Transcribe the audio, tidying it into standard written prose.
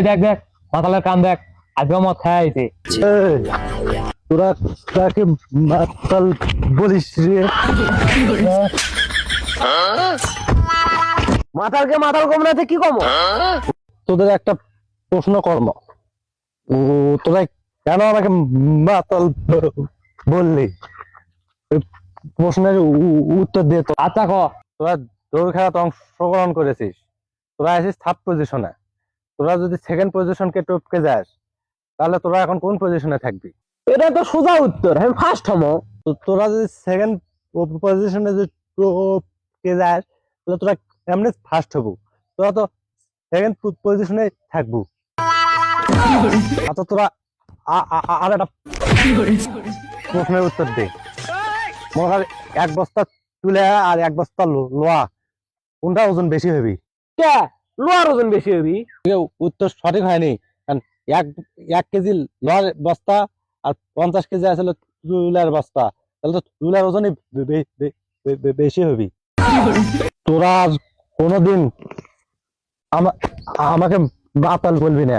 এই দেখ দেখ মাতালের কান দেখ, আজকে মদ খায় আইছে। তোরা কাকে মাতাল বলিস রে? মাতালকে মাতাল কম না কি কম? তোদের একটা প্রশ্ন কর্ম, তোরা কেন আমাকে মাতাল বললি? প্রশ্নের উত্তর দিয়ে তো। আচ্ছা ক। তোরা দৌড় খেলাতে অংশগ্রহণ করেছিস, তোরা আসিস থার্ড পজিশনে। তোরা যদি সেকেন্ড পজিশনকে টপকে যাস তাহলে তোরা এখন কোন পজিশনে থাকবি? এটা তো সোজা উত্তর, আমি ফার্স্ট হমো। তো তোরা যদি সেকেন্ড পজিশনে যদি টপকে যাস তাহলে তোরা এমনি ফার্স্ট হবো, তোরা তো সেকেন্ড পজিশনে থাকবো। আচ্ছা তোরা আর একটা প্রশ্নের উত্তর দে। মনে কর এক বস্তা তুলে আর এক বস্তা লোহা, কোনটা ওজন বেশি হবি? কে লোহার ওজন বেশি হবি? উত্তর সঠিক হয়নি, কারণ এক 1 কেজি লোহার বস্তা আর 50 কেজি আসলে তুলার বস্তা, তাহলে তো তুলার ওজনই বেশি হবি। তোরা আজ কোনোদিন আমাকে মাতাল বলবি না।